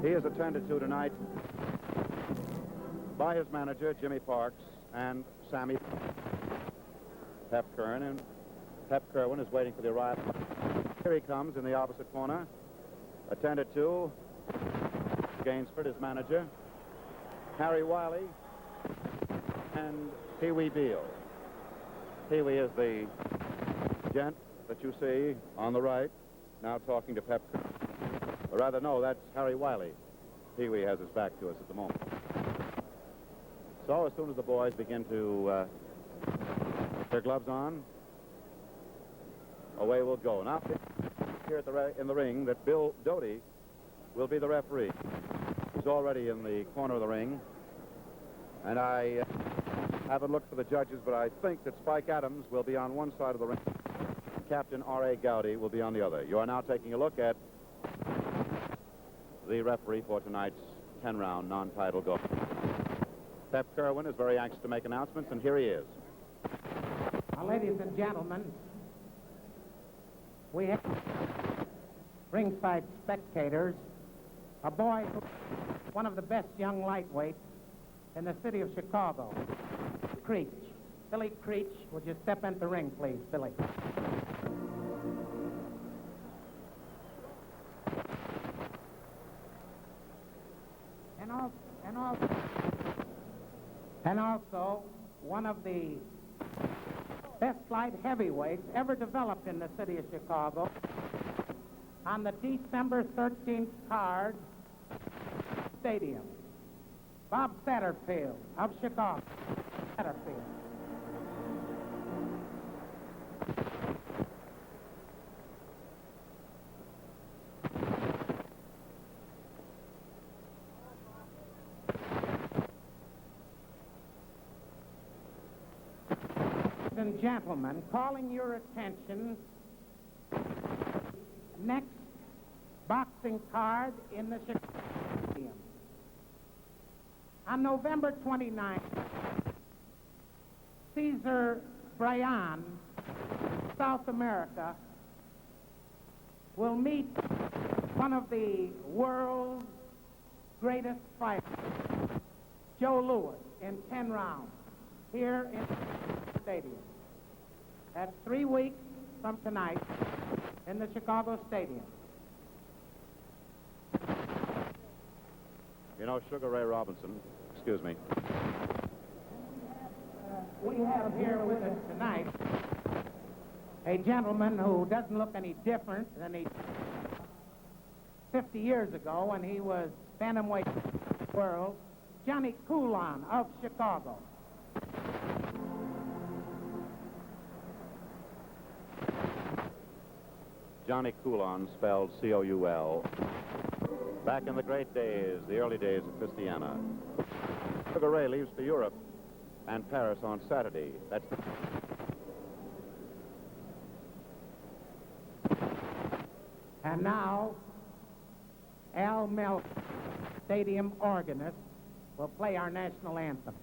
He is attended to tonight by his manager, Jimmy Parks, and Sammy Pep Kern. And Pep Kerwin is waiting for the arrival. Here he comes in the opposite corner, attended to Gainsford, his manager, Harry Wiley, and Pee Wee Beale. Pee Wee is the gent that you see on the right, now talking to Pep Kern. Or rather, no, that's Harry Wiley. Pee Wee has his back to us at the moment. So as soon as the boys begin to put their gloves on, away we'll go. Now, here at in the ring, that Bill Doty will be the referee. He's already in the corner of the ring. And I haven't looked for the judges, but I think that Spike Adams will be on one side of the ring. Captain R.A. Gowdy will be on the other. You are now taking a look at the referee for tonight's 10-round non-title golf. Pep Kerwin is very anxious to make announcements, and here he is. Now, ladies and gentlemen, we have ringside spectators, a boy who is one of the best young lightweights in the city of Chicago, Creech. Billy Creech, would you step into the ring, please, Billy? And also one of the best light heavyweights ever developed in the city of Chicago. On the December 13th card, stadium, Bob Satterfield of Chicago. Satterfield. Ladies and gentlemen, calling your attention, next boxing card in the Chicago Stadium. On November 29th, Cesar Brayan, South America, will meet one of the world's greatest fighters, Joe Louis, in 10 rounds here in the stadium. That's 3 weeks from tonight in the Chicago Stadium. You know, Sugar Ray Robinson, excuse me. We have here with us tonight a gentleman who doesn't look any different than he 50 years ago when he was bantamweight world, Johnny Coulon of Chicago. Johnny Coulon, spelled C-O-U-L. Back in the great days, the early days of Christiana. Sugar Ray leaves for Europe and Paris on Saturday. That's the... And now, Al Mel, stadium organist, will play our national anthem.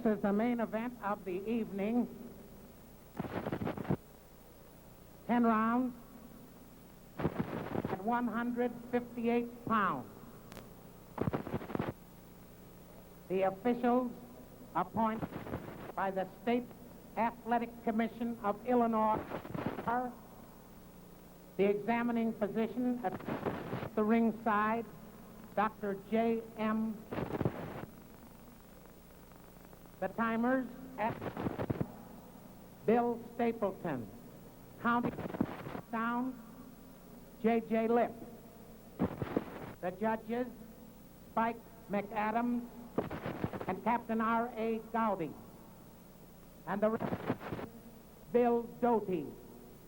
This is the main event of the evening. 10 rounds at 158 pounds. The officials appointed by the State Athletic Commission of Illinois are the examining physician at the ringside, Dr. J.M. The timers at Bill Stapleton. Counting down, J.J. Lip. The judges, Spike McAdams and Captain R.A. Gowdy. And the Bill Doty.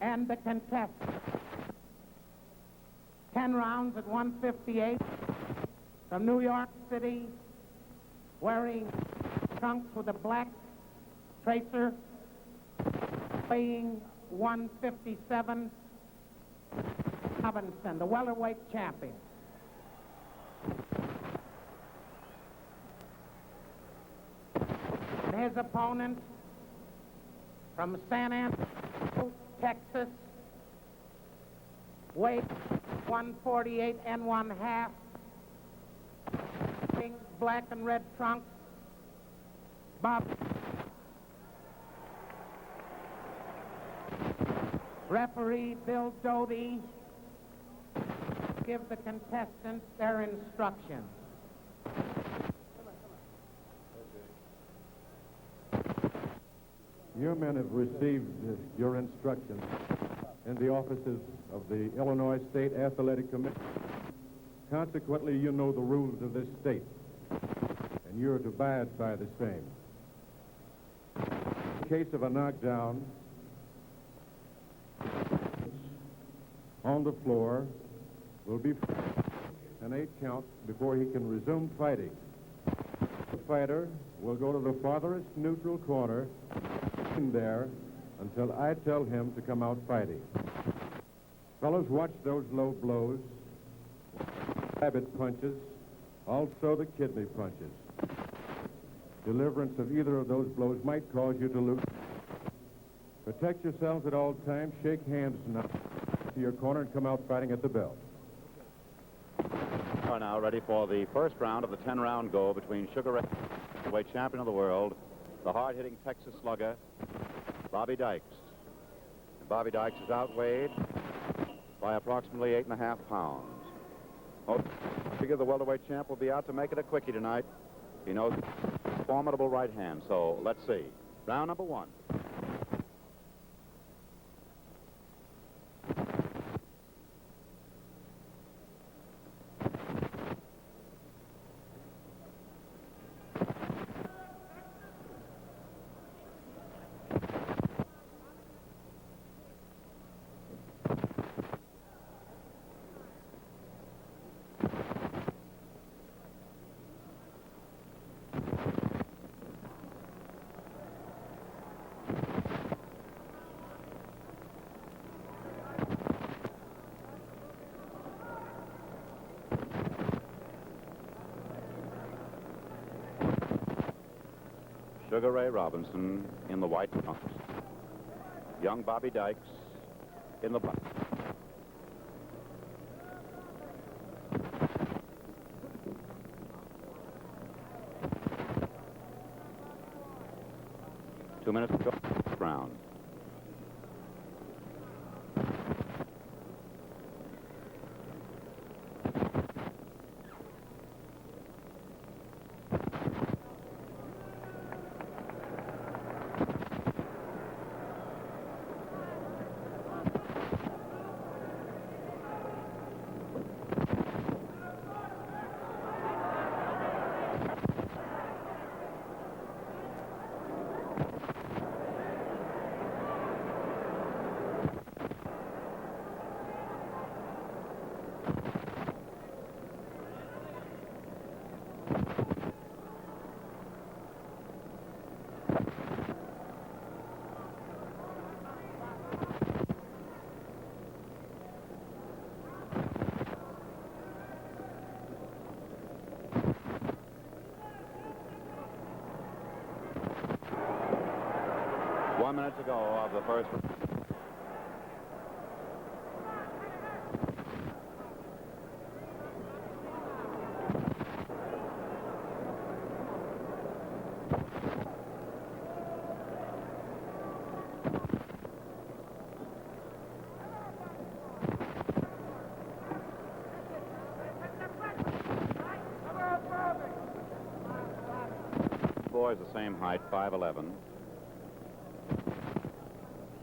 And the contestants. 10 rounds at 158 from New York City, wearing trunks with a black tracer, weighing 157, Robinson, the welterweight champion. And his opponent from San Antonio, Texas, weight 148 and 1/2, black and red trunks, Bob. Referee Bill Doty give the contestants their instructions. Your men have received your instructions in the offices of the Illinois State Athletic Commission. Consequently, you know the rules of this state, and you're to abide by the same. In case of a knockdown, on the floor will be an 8 count before he can resume fighting. The fighter will go to the farthest neutral corner in there until I tell him to come out fighting. Fellows, watch those low blows, rabbit punches, also the kidney punches. Deliverance of either of those blows might cause you to lose. Protect yourselves at all times. Shake hands now to your corner and come out fighting at the bell. We are now ready for the first round of the 10-round go between Sugar Ray, weight champion of the world, the hard-hitting Texas slugger, Bobby Dykes. And Bobby Dykes is outweighed by approximately 8.5 pounds. Most figure the welterweight champ will be out to make it a quickie tonight. He knows formidable right hand, so let's see. Round number 1. Sugar Ray Robinson in the white trunks. Young Bobby Dykes in the black. Two minutes to go. Round. 1 minute to go of the first. Boys the same height, 5'11".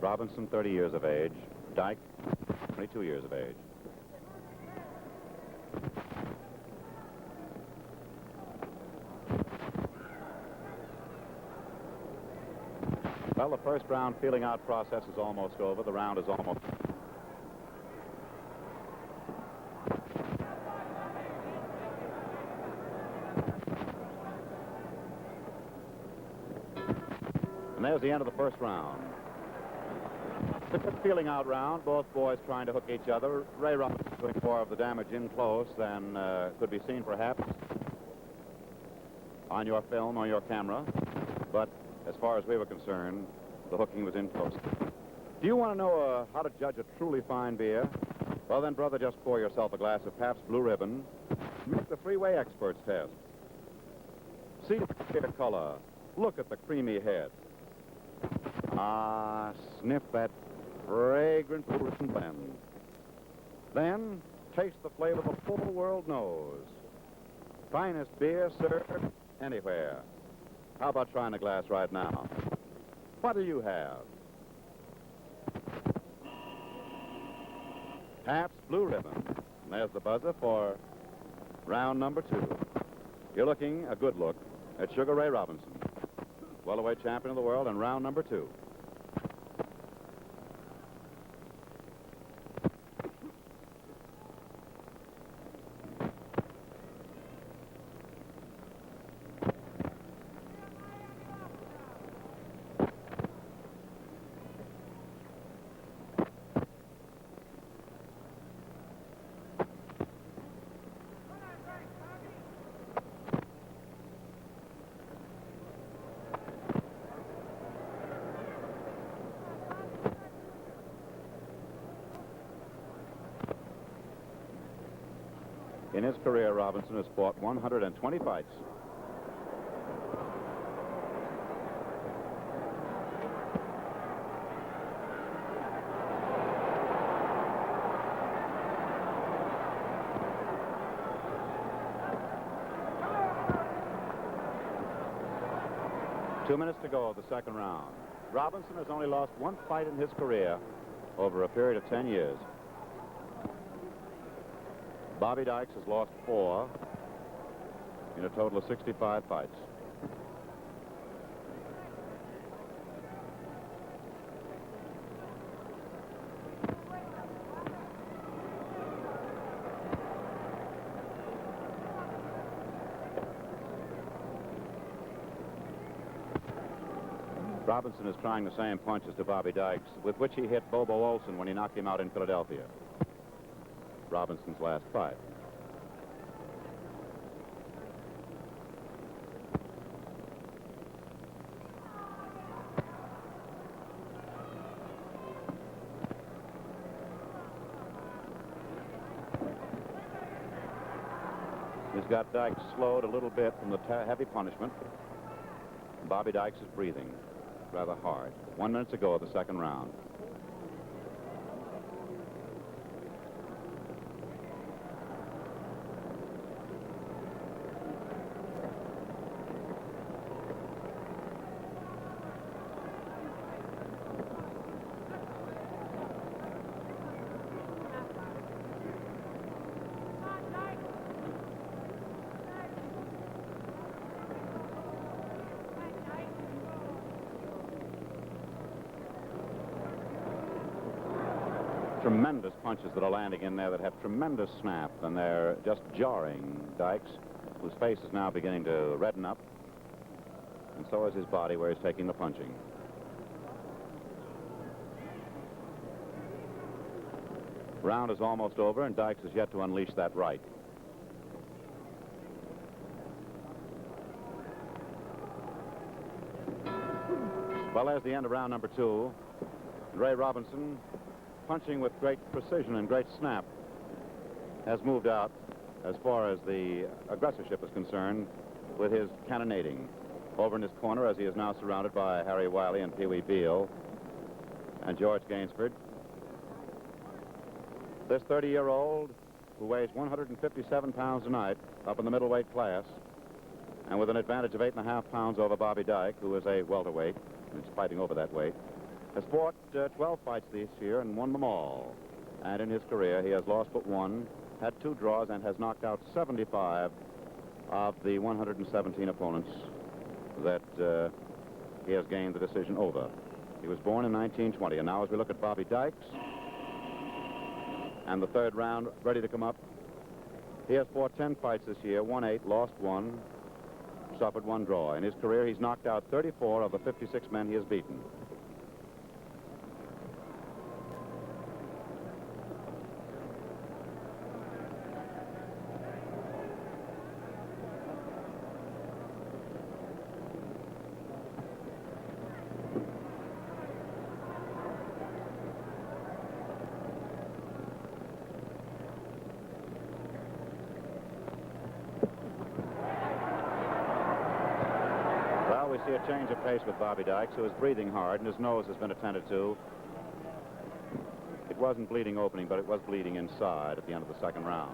Robinson, 30 years of age. Dykes, 22 years of age. Well, the first round feeling out process is almost over. The round is almost. And there's the end of the first round. It's a good feeling out round, both boys trying to hook each other. Ray Robinson doing more of the damage in close than could be seen perhaps on your film or your camera. But as far as we were concerned, the hooking was in close. Do you want to know how to judge a truly fine beer? Well then, brother, just pour yourself a glass of Pabst Blue Ribbon. Make the three-way experts test. See the clear color. Look at the creamy head. Ah, sniff that fragrant Blue Ribbon blend. Then taste the flavor the whole world knows. Finest beer served anywhere. How about trying a glass right now? What do you have? Pabst Blue Ribbon. And there's the buzzer for round number 2. You're looking a good look at Sugar Ray Robinson, welterweight champion of the world in round number 2. In his career, Robinson has fought 120 fights. Two minutes to go of the second round. Robinson has only lost one fight in his career over a period of 10 years. Bobby Dykes has lost 4 in a total of 65 fights. Robinson is trying the same punches to Bobby Dykes with which he hit Bobo Olson when he knocked him out in Philadelphia. Robinson's last fight. He's got Dykes slowed a little bit from the heavy punishment. Bobby Dykes is breathing rather hard. 1 minute to go of the second round. Tremendous punches that are landing in there that have tremendous snap, and they're just jarring Dykes, whose face is now beginning to redden up, and so is his body where he's taking the punching. Round is almost over, and Dykes has yet to unleash that right. Well, there's the end of round number 2. Ray Robinson, punching with great precision and great snap, has moved out as far as the aggressorship is concerned with his cannonading. Over in his corner, as he is now surrounded by Harry Wiley and Pee Wee Beale and George Gainsford. This 30-year-old who weighs 157 pounds tonight, up in the middleweight class, and with an advantage of 8.5 pounds over Bobby Dyke, who is a welterweight and is fighting over that weight, has fought 12 fights this year and won them all. And in his career, he has lost but one, had 2 draws, and has knocked out 75 of the 117 opponents that he has gained the decision over. He was born in 1920, and now as we look at Bobby Dykes, and the 3rd round ready to come up, he has fought 10 fights this year, won 8, lost 1, suffered 1 draw. In his career, he's knocked out 34 of the 56 men he has beaten. We see a change of pace with Bobby Dykes, who is breathing hard, and his nose has been attended to. It wasn't bleeding opening, but it was bleeding inside at the end of the 2nd round.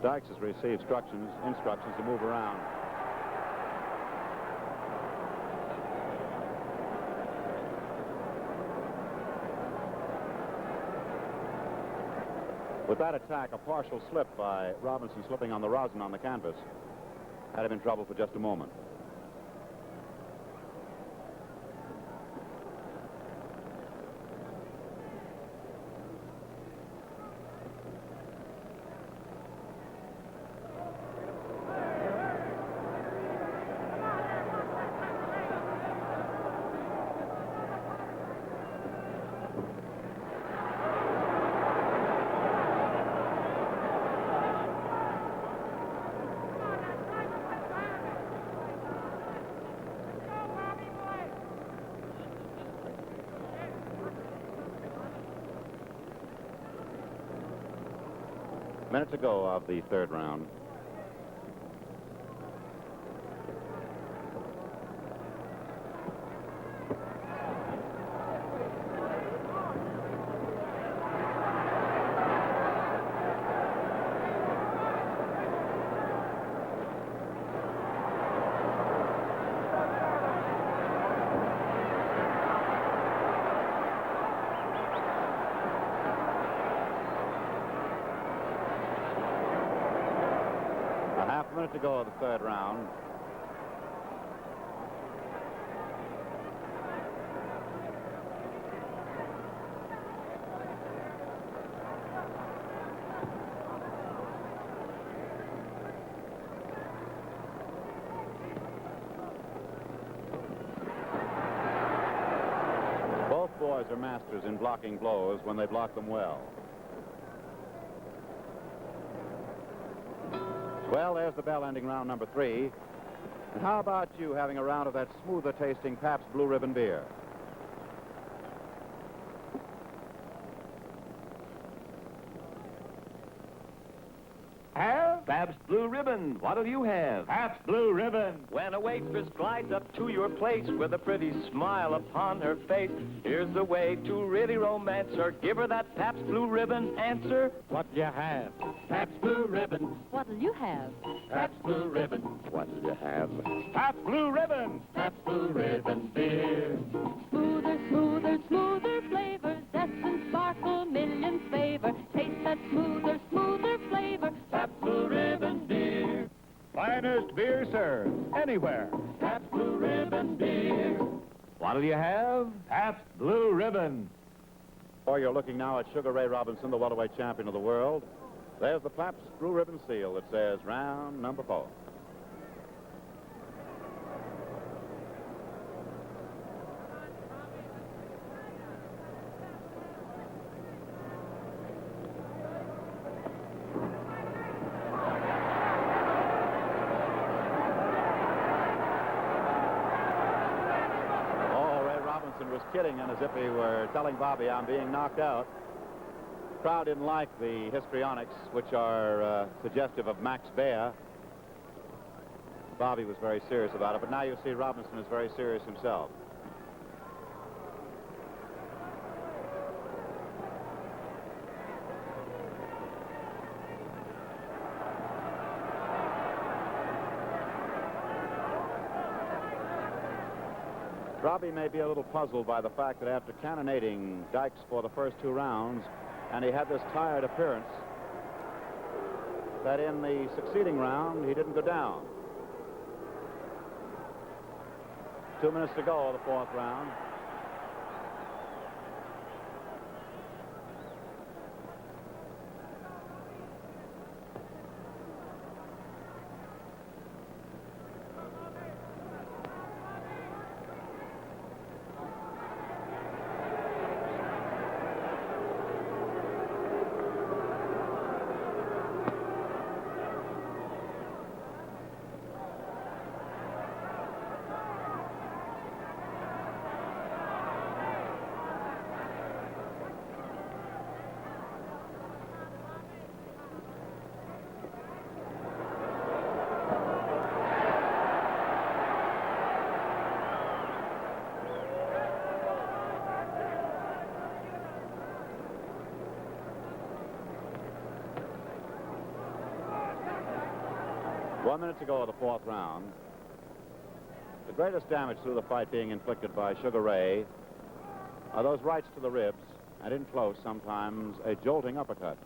Dykes has received instructions to move around. With that attack, a partial slip by Robinson, slipping on the rosin on the canvas, had him in trouble for just a moment. Minutes ago of the 3rd round. A minute to go of the 3rd round. Both boys are masters in blocking blows when they block them well. Well, there's the bell ending round number 3. And how about you having a round of that smoother tasting Pabst Blue Ribbon beer? Have Pabst Blue Ribbon. What'll you have? Pabst Blue Ribbon. When a waitress glides up to your place with a pretty smile upon her face, here's the way to really romance her. Give her that Pabst Blue Ribbon answer. What'll you have? Pabst Blue Ribbon. What'll you have? Pabst Blue Ribbon. What'll you have? Pabst Blue Ribbon. Pabst Blue Ribbon beer. Smoother, smoother, smoother flavor. Zest and sparkle, millions favor. Taste that smoother, smoother flavor. Pabst Blue Ribbon beer. Finest beer served anywhere. Pabst Blue Ribbon beer. What'll you have? Pabst Blue Ribbon. Or you're looking now at Sugar Ray Robinson, the welterweight champion of the world. There's the Pabst Blue Ribbon seal that says round number 4. Was kidding and as if he were telling Bobby, I'm being knocked out. The crowd didn't like the histrionics, which are suggestive of Max Baer. Bobby was very serious about it, but now you see Robinson is very serious himself. Robbie may be a little puzzled by the fact that after cannonading Dykes for the first 2 rounds, and he had this tired appearance, that in the succeeding round, he didn't go down. 2 minutes to go, the 4th round. One minute to go of the 4th round. The greatest damage through the fight being inflicted by Sugar Ray are those rights to the ribs, and in close, sometimes a jolting uppercut.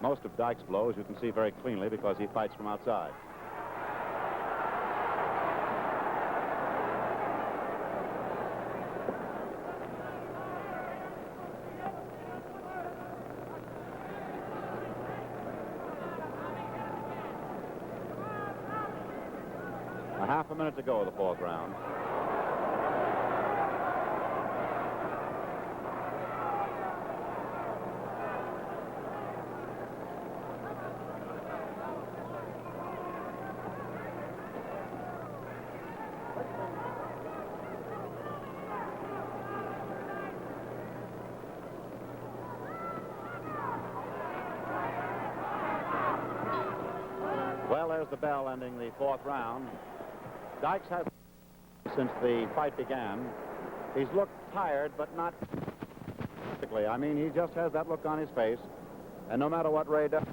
Most of Dykes' blows you can see very cleanly because he fights from outside. Half a minute to go of the 4th round. Well, there's the bell ending the 4th round. Dykes has, since the fight began, he's looked tired, but not physically. I mean, he just has that look on his face, and no matter what Ray does,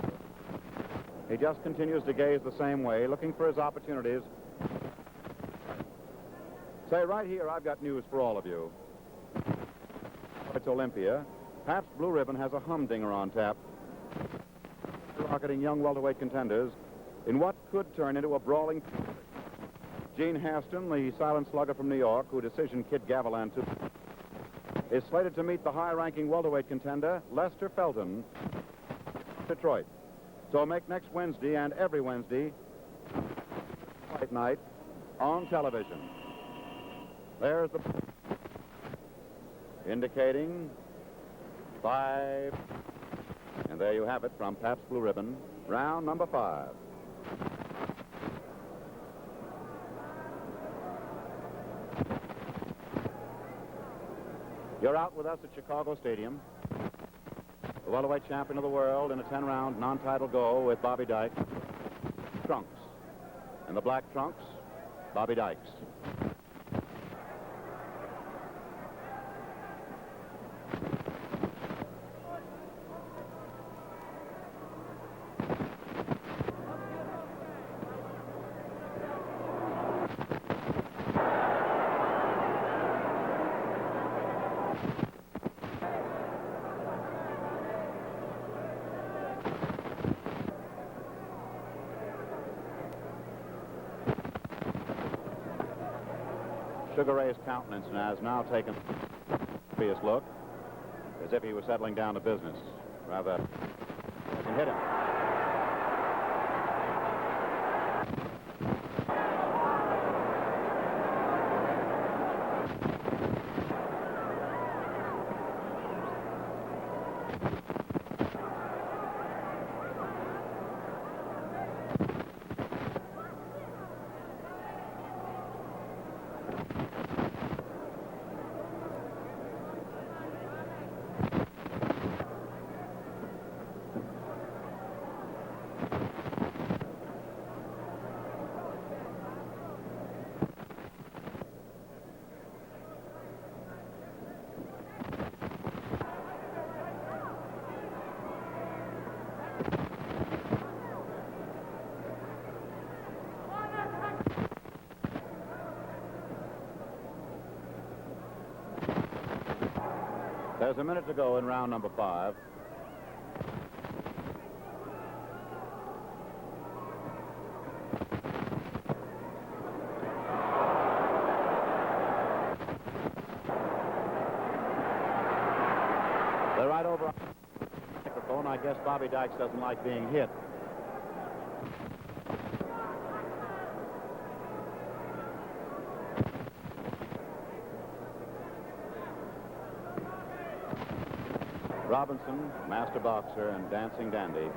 he just continues to gaze the same way, looking for his opportunities. Say, right here, I've got news for all of you. It's Olympia. Pabst Blue Ribbon has a humdinger on tap, rocketing young welterweight contenders in what could turn into a brawling. Gene Haston, the silent slugger from New York, who decisioned Kid Gavilan is slated to meet the high-ranking welterweight contender, Lester Felton, Detroit. So make next Wednesday and every Wednesday fight night on television. There's the indicating 5. And there you have it from Pabst Blue Ribbon, round number 5. You're out with us at Chicago Stadium. The welterweight champion of the world in a 10-round non-title go with Bobby Dykes. Trunks. And the black trunks, Bobby Dykes. Sugar Ray's countenance has now taken a serious look, as if he was settling down to business. Rather, hit him. There's a minute to go in round number 5. They're right over the microphone. I guess Bobby Dykes doesn't like being hit. Robinson, master boxer and dancing dandy.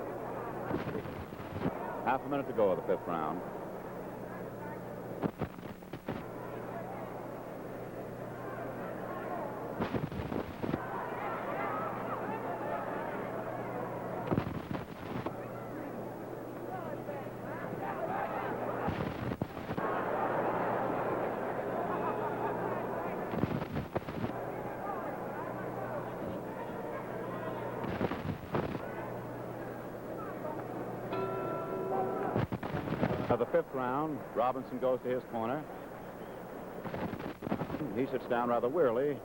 Half a minute to go of the 5th round. The 5th round, Robinson goes to his corner. He sits down rather wearily.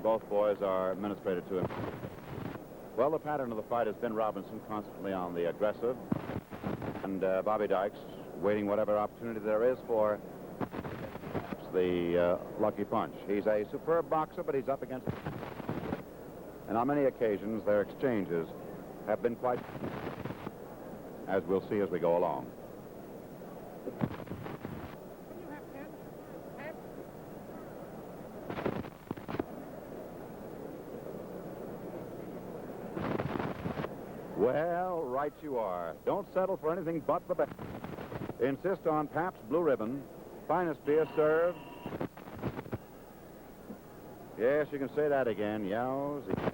Both boys are administrated to him. Well, the pattern of the fight has been Robinson constantly on the aggressive, and Bobby Dykes waiting whatever opportunity there is for the lucky punch. He's a superb boxer, but he's up against... And on many occasions, their exchanges have been quite... as we'll see as we go along. Well, right you are. Don't settle for anything but the best. Insist on Pabst Blue Ribbon. Finest beer served. Yes, you can say that again. Yowza.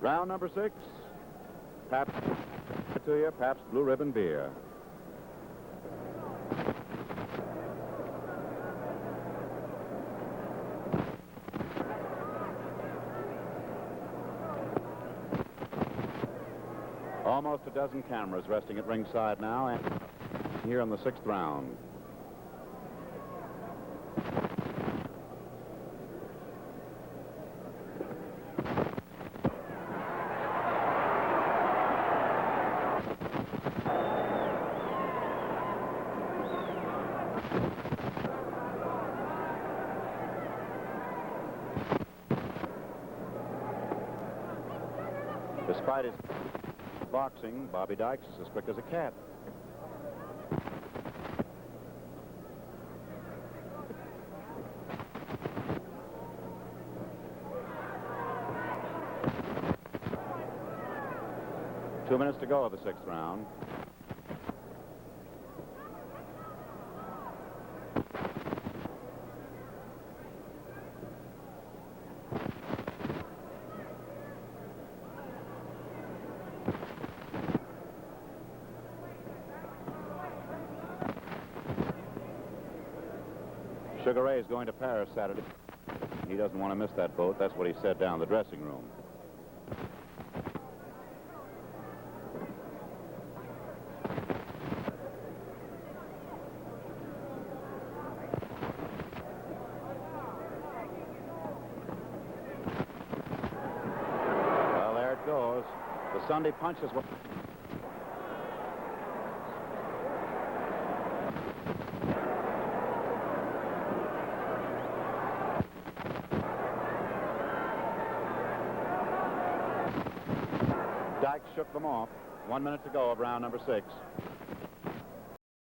Round number 6. Pabst to you, Pabst Blue Ribbon beer. Almost a dozen cameras resting at ringside now, and here in the 6th round. Despite his boxing, Bobby Dykes is as quick as a cat. Two minutes to go of the 6th round. Sugar Ray is going to Paris Saturday. He doesn't want to miss that boat. That's what he said down in the dressing room. Well, there it goes. The Sunday punches were... Dykes shook them off 1 minute to go of round number 6.